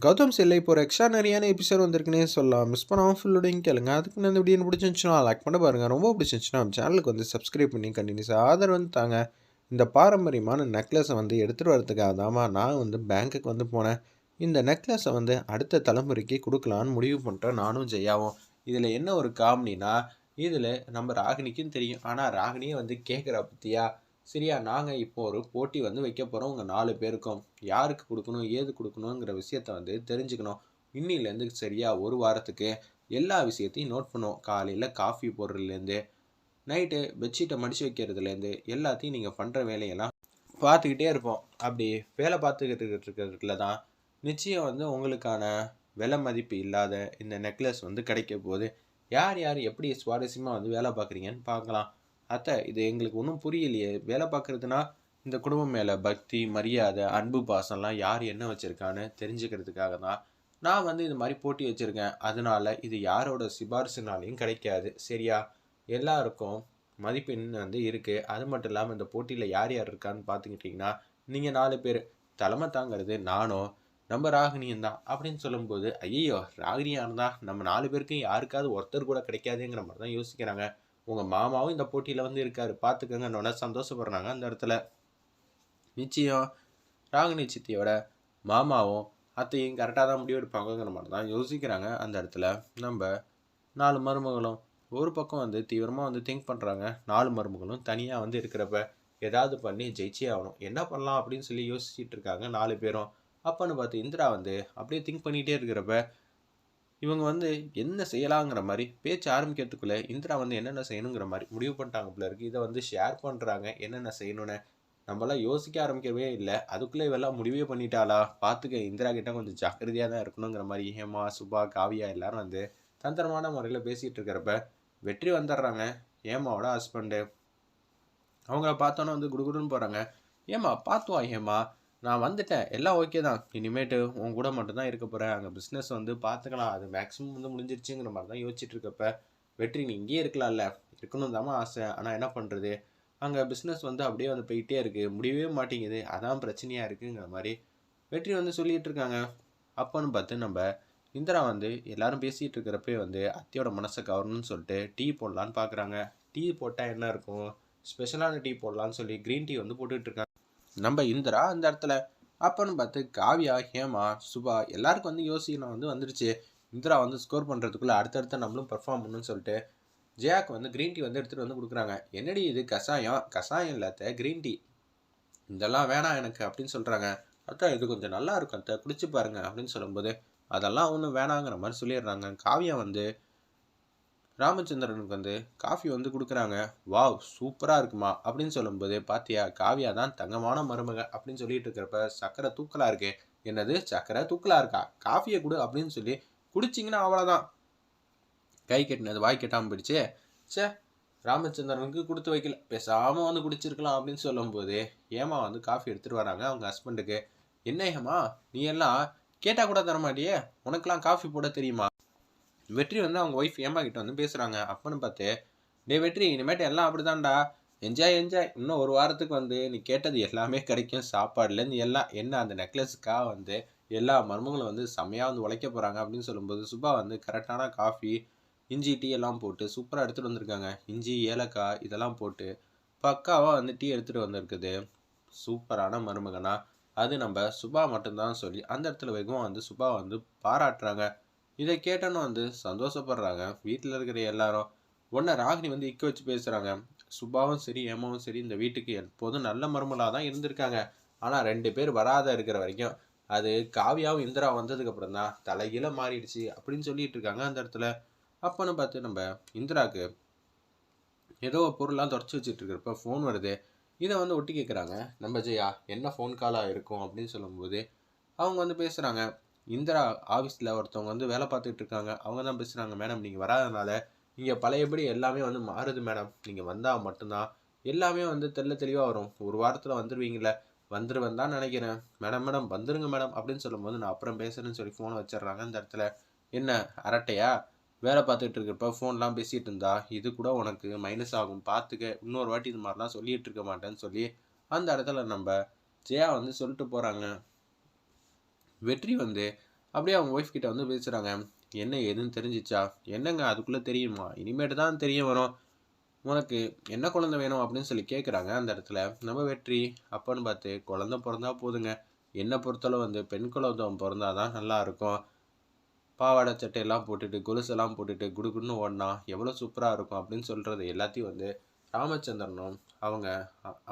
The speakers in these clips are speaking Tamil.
கௌதம் செல்லை இப்போ ஒரு எக்ஸ்ட்ரானரியான எபிசோட் வந்திருக்குன்னே சொல்லலாம். மிஸ் பண்ணாமல் ஃபுல்லோடையும் கேளுங்க. அதுக்கு இந்த வீடியோ பிடிச்சிருந்துச்சுன்னா லைக் பண்ண பாருங்கள். ரொம்ப பிடிச்சிருந்துச்சுன்னா நம்ம சேனலுக்கு வந்து சப்ஸ்கிரைப் பண்ணி கண்டினியூஸாக ஆதரவு வந்து தாங்க. இந்த பாரம்பரியமான நெக்லஸை வந்து எடுத்துகிட்டு வரதுக்காக தாமா நான் வந்து பேங்க்குக்கு வந்து போனேன். இந்த நெக்லஸை வந்து அடுத்த தலைமுறைக்கு கொடுக்கலான்னு முடிவு பண்ணிட்டோம் நானும் ஜெயாவும். இதில் என்ன ஒரு காமெடினா, இதில் நம்ம ராகினிக்கும் தெரியும். ஆனால் ராகினியே வந்து கேட்குற பற்றியா சரியா, நாங்கள் இப்போ ஒரு போட்டி வந்து வைக்க போகிறோம் உங்கள் 4 பேருக்கும். யாருக்கு கொடுக்கணும் ஏது கொடுக்கணுங்கிற விஷயத்த வந்து தெரிஞ்சுக்கணும். இன்னிலேருந்து சரியா ஒரு வாரத்துக்கு எல்லா விஷயத்தையும் நோட் பண்ணுவோம். காலையில் காஃபி போடுறதுலேருந்து நைட்டு பெட்ஷீட்டை மடித்து வைக்கிறதுலேருந்து எல்லாத்தையும் நீங்கள் பண்ணுற வேலையெல்லாம் பார்த்துக்கிட்டே இருப்போம். அப்படி வேலை பார்த்துக்கிட்டு இருக்கிறதுல தான் நிச்சயம் வந்து உங்களுக்கான விலை மதிப்பு இல்லாத இந்த நெக்லஸ் வந்து கிடைக்க போகுது. யார் யார் எப்படி சுவாரஸ்யமாக வந்து வேலை பார்க்குறீங்கன்னு பார்க்கலாம். அத்தை, இது எங்களுக்கு ஒன்றும் புரியலையே. வேலை பார்க்குறதுனா இந்த குடும்பம் மேலே பக்தி மரியாதை அன்பு பாசம்லாம் யார் என்ன வச்சுருக்கான்னு தெரிஞ்சுக்கிறதுக்காக தான் நான் வந்து இது மாதிரி போட்டி வச்சுருக்கேன். அதனால இது யாரோட சிபாரிசுனாலையும் கிடைக்காது சரியா. எல்லாருக்கும் மதிப்பெண் வந்து இருக்குது. அது மட்டும் இல்லாமல் இந்த போட்டியில் யார் யார் இருக்கான்னு பார்த்துக்கிட்டிங்கன்னா நீங்கள் 4 பேர். தலைமை தாங்கிறது நானும் நம்ம ராகினியும் தான் அப்படின்னு சொல்லும்போது, ஐயோ ராகினியாக இருந்தால் நம்ம 4 பேருக்கும் யாருக்காவது ஒருத்தர் கூட கிடைக்காதுங்கிற மாதிரி தான் யோசிக்கிறாங்க. உங்கள் மாமாவும் இந்த போட்டியில் வந்து இருக்கார் பார்த்துக்கங்கன்னொன்னே சந்தோஷப்படுறாங்க அந்த இடத்துல. நிச்சயம் ராகினி சித்தியோட மாமாவும் அத்தையும் கரெக்டாக தான் முடிவு எடுப்பாங்கிற மாதிரி தான் யோசிக்கிறாங்க அந்த இடத்துல. நம்ம 4 மருமகளும் ஒரு பக்கம் வந்து தீவிரமாக வந்து திங்க் பண்ணுறாங்க. 4 மருமகளும் தனியாக வந்து இருக்கிறப்ப ஏதாவது பண்ணி ஜெயிச்சே ஆகணும். என்ன பண்ணலாம் அப்படின்னு சொல்லி யோசிச்சுட்டு இருக்காங்க 4 பேரும். அப்போன்னு பார்த்து இந்திரா வந்து அப்படியே திங்க் பண்ணிகிட்டே இருக்கிறப்ப இவங்க வந்து என்ன செய்யலாங்கிற மாதிரி பேச்சு ஆரம்பிக்கிறதுக்குள்ளே இந்திரா வந்து என்னென்ன செய்யணுங்கிற மாதிரி முடிவு பண்ணிட்டாங்க போல இருக்குது. இதை வந்து ஷேர் பண்ணுறாங்க என்னென்ன செய்யணும்னு. நம்மளாம் யோசிக்க ஆரம்பிக்கவே இல்லை, அதுக்குள்ளே இவெல்லாம் முடிவே பண்ணிட்டாளா. பார்த்துக்க இந்திரா கிட்ட கொஞ்சம் ஜாக்கிரதையாக தான் இருக்கணுங்கிற மாதிரி ஹேமா சுபா காவியா எல்லாரும் வந்து தந்திரமான முறையில் பேசிகிட்டு இருக்கிறப்ப வெற்றி வந்துடுறாங்க. ஹேமாவோட ஹஸ்பண்டு அவங்கள பார்த்தோன்னே வந்து குடுகுடுன்னு போகிறாங்க. ஏம்மா பார்த்துவா ஹேமா, நான் வந்துட்டேன், எல்லாம் ஓகே தான், இனிமேட்டு உன் கூட மட்டும்தான் இருக்க போகிறேன், அங்கே பிஸ்னஸ் வந்து பார்த்துக்கலாம், அது மேக்ஸிமம் வந்து முடிஞ்சிருச்சுங்கிற மாதிரி தான் யோசிச்சுட்டு இருக்கப்ப வெற்றி நீ இங்கேயே இருக்கலாம்ல. இருக்கணும் தாம்மா ஆசை, ஆனால் என்ன பண்ணுறது, அங்கே பிஸ்னஸ் வந்து அப்படியே வந்து போயிட்டே இருக்குது, முடியவே மாட்டேங்குது, அதான் பிரச்சனையாக இருக்குங்கிற மாதிரி வெற்றி வந்து சொல்லிகிட்டு இருக்காங்க. அப்போன்னு பார்த்து நம்ம இந்திரா வந்து எல்லாரும் பேசிகிட்டு இருக்கிறப்பே வந்து அத்தையோட மனசை கவரணும்னு சொல்லிட்டு டீ போடலான்னு பார்க்குறாங்க. டீ போட்டால் என்ன இருக்கும், ஸ்பெஷலான டீ போடலான்னு சொல்லி க்ரீன் டீ வந்து போட்டுட்டு இருக்காங்க நம்ம இந்திரா அந்த இடத்துல. அப்போன்னு பார்த்து காவியா ஹேமா சுபா எல்லாருக்கும் வந்து யோசிக்கணும் வந்து வந்துடுச்சு. இந்திரா வந்து ஸ்கோர் பண்ணுறதுக்குள்ளே அடுத்தடுத்து நம்மளும் பெர்ஃபார்ம் பண்ணணும்னு சொல்லிட்டு ஜெயாக்கு வந்து க்ரீன் டீ வந்து எடுத்துகிட்டு வந்து கொடுக்குறாங்க. என்னடி இது கஷாயம், கஷாயம் இல்லாத க்ரீன் டீ, இதெல்லாம் வேணாம் எனக்கு அப்படின்னு சொல்கிறாங்க. அதான் இது கொஞ்சம் நல்லா இருக்கும் அத்தை, குடிச்சு பாருங்க அப்படின்னு சொல்லும்போது அதெல்லாம் ஒன்றும் வேணாங்கிற மாதிரி சொல்லிடுறாங்க. காவியா வந்து ராமச்சந்திரனுக்கு வந்து காஃபி வந்து கொடுக்குறாங்க. வாவ் சூப்பராக இருக்குமா அப்படின்னு சொல்லும்போது, பாத்தியா காவியா தான் தங்கமான மருமக அப்படின்னு சொல்லிட்டு இருக்கிறப்ப சக்கரை தூக்கலாக இருக்கு. என்னது சக்கரை தூக்கலாக இருக்கா, காஃபியை கொடு அப்படின்னு சொல்லி குடிச்சிங்கன்னா அவ்வளோதான், கை கட்டினது வாய் கெட்டாமல் போயிடுச்சு. சே, ராமச்சந்திரனுக்கு கொடுத்து வைக்கல, பேசாமல் வந்து குடிச்சிருக்கலாம் அப்படின்னு சொல்லும்போது ஏமா வந்து காஃபி எடுத்துகிட்டு வராங்க அவங்க ஹஸ்பண்டுக்கு. என்ன ஏமா நீ எல்லாம் கேட்டால் கூட தரமாட்டியே, உனக்கெல்லாம் காஃபி போட தெரியுமா. வெற்றி வந்து அவங்க ஒய்ஃப் ஏமா கிட்ட வந்து பேசுகிறாங்க. அப்போன்னு பார்த்து, டே வெற்றி இனிமேட்டு எல்லாம் அப்படிதான்டா, என்ஜாய் என்ஜாய், இன்னும் ஒரு வாரத்துக்கு வந்து நீ கேட்டது எல்லாமே கிடைக்கும், சாப்பாடுலேருந்து எல்லாம். என்ன அந்த நெக்லஸுக்காக வந்து எல்லா மருமகளும் வந்து செம்மையாக வந்து உழைக்க போகிறாங்க அப்படின்னு சொல்லும்போது சுபா வந்து கரெக்டான காஃபி இஞ்சி டீ எல்லாம் போட்டு சூப்பராக எடுத்துகிட்டு வந்திருக்காங்க. இஞ்சி ஏலக்காய் இதெல்லாம் போட்டு பக்காவாக வந்து டீ எடுத்துகிட்டு வந்திருக்குது. சூப்பரான மருமகனா அது நம்ம சுபா மட்டும்தான் சொல்லி அந்த இடத்துல வெகுவாக வந்து சுபா வந்து பாராட்டுறாங்க. இதை கேட்டோன்னு வந்து சந்தோஷப்படுறாங்க வீட்டில் இருக்கிற எல்லாரும். உடனே ராகினி வந்து இக்க வச்சு பேசுகிறாங்க. சுபாவும் சரி ஏமாவும் சரி இந்த வீட்டுக்கு எப்போதும் நல்ல மருமலாக தான் இருந்திருக்காங்க. ஆனால் 2 பேர் வராத இருக்கிற வரைக்கும் அது காவியாவும் இந்திரா வந்ததுக்கப்புறம் தான் தலைகீழ மாறிடுச்சு அப்படின்னு சொல்லிட்டு இருக்காங்க அந்த இடத்துல. அப்போன்னு பார்த்து நம்ம இந்திராவுக்கு ஏதோ பொருள்லாம் தொடச்சி வச்சுட்டு இருக்கிறப்ப ஃபோன் வருது. இதை வந்து ஒட்டி கேட்குறாங்க நம்ம ஜெயா. என்ன ஃபோன் காலாக இருக்கும் அப்படின்னு சொல்லும்போது அவங்க வந்து பேசுகிறாங்க. இந்திரா ஆஃபீஸில் ஒருத்தவங்க வந்து வேலை பார்த்துட்டு இருக்காங்க. அவங்க தான் பேசுகிறாங்க, மேடம் நீங்கள் வராதனால இங்கே பழையபடி எல்லாமே வந்து மாறுது மேடம், நீங்கள் வந்தால் மட்டும்தான் எல்லாமே வந்து தெளிவாக வரும். ஒரு வாரத்தில் வந்துடுவீங்களே. வந்துடுவேன் தான் நினைக்கிறேன் மேடம். மேடம் வந்துருங்க மேடம் அப்படின்னு சொல்லும்போது நான் அப்புறம் பேசுகிறேன்னு சொல்லி ஃபோனை வச்சிடுறாங்க அந்த இடத்துல. என்ன அரட்டையா, வேலை பார்த்துட்டு இருக்கிறப்ப ஃபோன்லாம் பேசிகிட்டு இருந்தா இது கூட உனக்கு மைனஸ் ஆகும் பார்த்துக்க, இன்னொரு வாட்டி இது மாதிரிலாம் சொல்லிகிட்டு இருக்க மாட்டேன்னு சொல்லி அந்த இடத்துல நம்ம ஜெயா வந்து சொல்லிட்டு போகிறாங்க. வெற்றி வந்து அப்படியே அவங்க ஒய்ஃப் கிட்ட வந்து பேசுகிறாங்க. என்ன ஏதுன்னு தெரிஞ்சிச்சா? என்னங்க அதுக்குள்ளே தெரியுமா? இனிமேட்டு தான் தெரிய வரும். உனக்கு என்ன குழந்தை வேணும் அப்படின்னு சொல்லி கேட்குறாங்க. அந்த இடத்துல நம்ம வெற்றி அப்பன்னு பார்த்து குழந்தை பிறந்தா போதுங்க. என்னை பொறுத்தளவு வந்து பெண் குழந்தை பிறந்தா தான் நல்லா இருக்கும். பாவாடை சட்டையெல்லாம் போட்டுட்டு கொலுசெல்லாம் போட்டுட்டு குடுகுடுன்னு ஓடினா எவ்வளோ சூப்பராக இருக்கும் அப்படின்னு சொல்கிறது எல்லாத்தையும் வந்து ராமச்சந்திரனும் அவங்க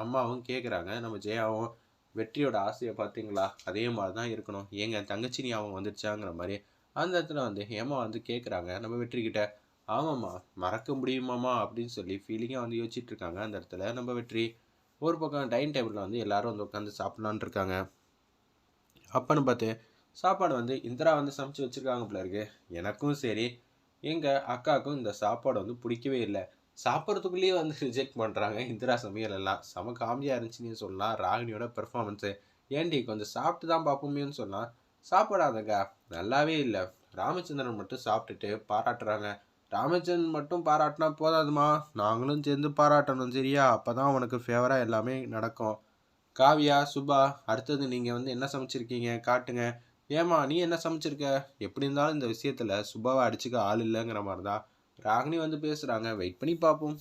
அம்மாவும் கேட்குறாங்க. நம்ம ஜெயாவும் வெற்றியோட ஆசையை பார்த்தீங்களா, அதே மாதிரி தான் இருக்கணும், ஏங்க தங்கச்சி ஞாபகம் வந்துடுச்சாங்கிற மாதிரி அந்த இடத்துல வந்து ஹேமா வந்து கேட்குறாங்க நம்ம வெற்றிக்கிட்ட. ஆமாம்மா, மறக்க முடியுமாம்மா அப்படின்னு சொல்லி ஃபீலிங்காக வந்து யோசிச்சுட்டு இருக்காங்க. அந்த இடத்துல நம்ம வெற்றி ஒரு பக்கம் டைனிங் டேபிளில் வந்து எல்லாரும் வந்து உட்காந்து சாப்பிட்லான் இருக்காங்க. அப்பன்னு பார்த்து சாப்பாடு வந்து இந்திரா வந்து சமைச்சு வச்சுருக்காங்க போல இருக்கு. எனக்கும் சரி எங்கள் அக்காவுக்கும் இந்த சாப்பாடு வந்து பிடிக்கவே இல்லை. சாப்பிட்றதுக்குள்ளேயே வந்து ரிஜெக்ட் பண்ணுறாங்க. இந்திரா சமையல் எல்லாம் செம காமெடியாக இருந்துச்சுன்னு சொல்லலாம். ராகினியோட பெர்ஃபார்மன்ஸு ஏன்டி கொஞ்சம் சாப்பிட்டு தான் பார்ப்போமேன்னு சொன்னால் சாப்பிடாதங்க நல்லாவே இல்லை. ராமச்சந்திரன் மட்டும் சாப்பிட்டுட்டு பாராட்டுறாங்க. ராமச்சந்திரன் மட்டும் பாராட்டினா போதாதுமா, நாங்களும் சேர்ந்து பாராட்டணும் சரியா? அப்போ தான் அவனுக்கு ஃபேவராக எல்லாமே நடக்கும். காவியா, சுபா, அடுத்தது நீங்கள் வந்து என்ன சமைச்சிருக்கீங்க காட்டுங்க. ஏம்மா நீ என்ன சமைச்சிருக்க? எப்படி இருந்தாலும் இந்த விஷயத்தில் சுபாவை அடிச்சுக்க ஆள் இல்லைங்கிற மாதிரி தான் ராகினி வந்து பேசுகிறாங்க. வெயிட் பண்ணி பார்ப்போம்.